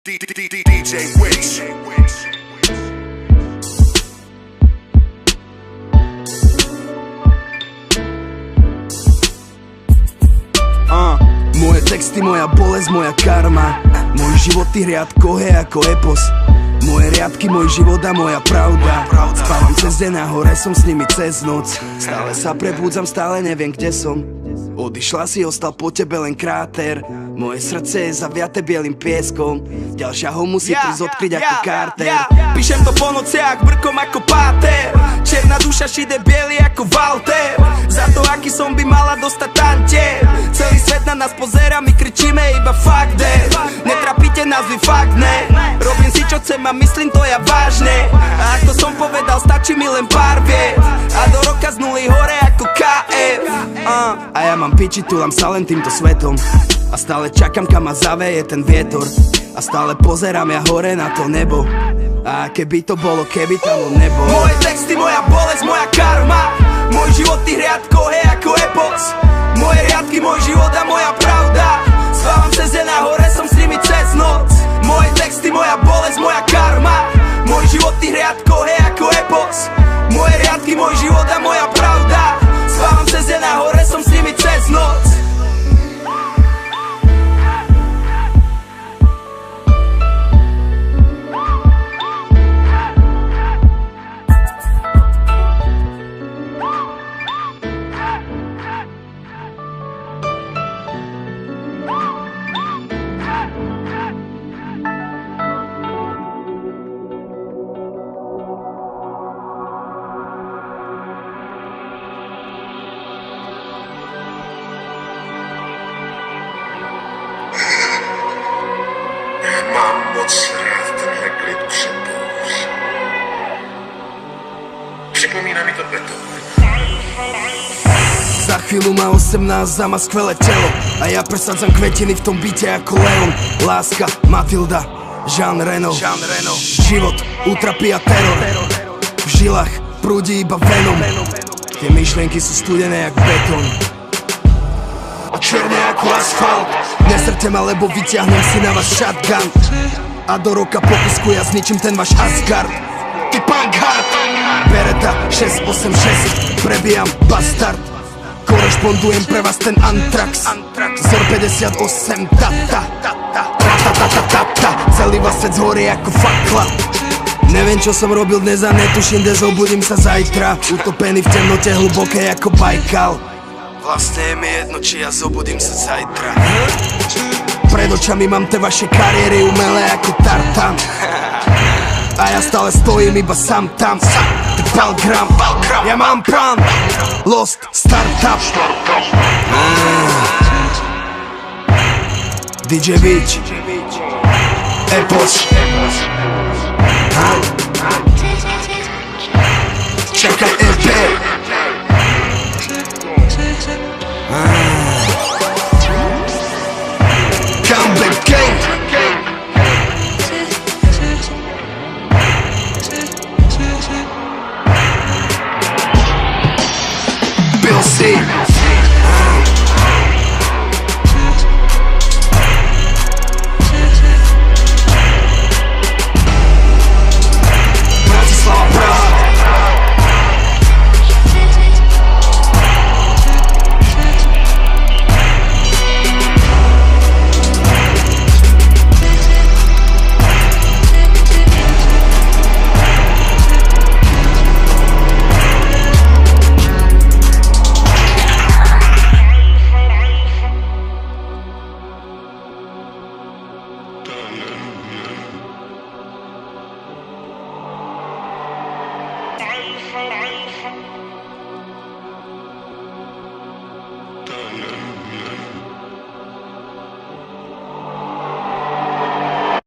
DJ Witch. Moje texty, moja bolesť, moja karma. Môj život v tých riadkoch je ako epos. Moje riadky, môj život a moja pravda. Spávam cez deň a hore som s nimi cez noc. Stále sa prebúdzam, stále neviem kde som. Odišla si, ostal po tebe len kráter. Moje srdce je zaviaté bielým pieskom. Ďalšia ho musí prísť odkryť ako Carter. Píšem to po nociach, brkom ako páter. Černá duša šide biely ako Walter. Za to, aký som by mala dostať tantier. Celý svet na nás pozera, my kričíme iba fuck that. Netrapíte nás, vy fakt ne. Robím si čo chcem a myslím to ja vážne. A ako som povedal, stačí mi len pár viet. A do roka z nuly hore ako KF. A ja mám piči, tulám sa len týmto svetom. A stále čakám, kam ma zaveje ten vietor. A stále pozerám ja hore na to nebo. A keby to bolo, keby tam nebolo. Moje texty, moja bolesť, moja karma. Môj život v tých riadkoch je ako epos. Moje riadky, môj život a moja pravda. Spávam cez deň a hore som s nimi cez noc. Moje texty, moja bolesť, moja karma. Môj život v tých riadkoch je ako epos. Moje riadky, môj život a moja pravda. Spávam cez deň a hore som s nimi cez noc. Mám moc rád tenhle klid u šepůz. Připomíná mi to Beethoven. Za chvíľu má 18 a má skvelé telo. A ja presadzam kvetiny v tom byte ako Leon. Láska, Matilda, Jean Reno. Život, útrapy a teror. V žilách prúdi iba venom. Tie myšlienky sú studené jak betón a čierne ako asfalt. Nesrte ma, lebo vyťahnem si na vás shotgun. A do roka po kusku ja zničím ten váš Asgard. Ty punk hard. Beretta 686, prebijam bastard. Korešpondujem pre vás ten Antrax. Zor 58, ta. Celý vás svet zhorí ako fakla. Neviem čo som robil dnes a netuším, kde zobudím sa zajtra. Utopený v temnote hlbokej ako Bajkal. Vlastne je mi jedno, či ja zobudím sa zajtra. Pred očami mám te vaše kariéry umelé ako tartan. A ja stále stojím iba sám tam. Ty Balgram, ja mám plán. Lost Startup. DJ Beach, Epos. Čakaj EP. Comeback Gang. Bill C. Bratislava, Praha. Done.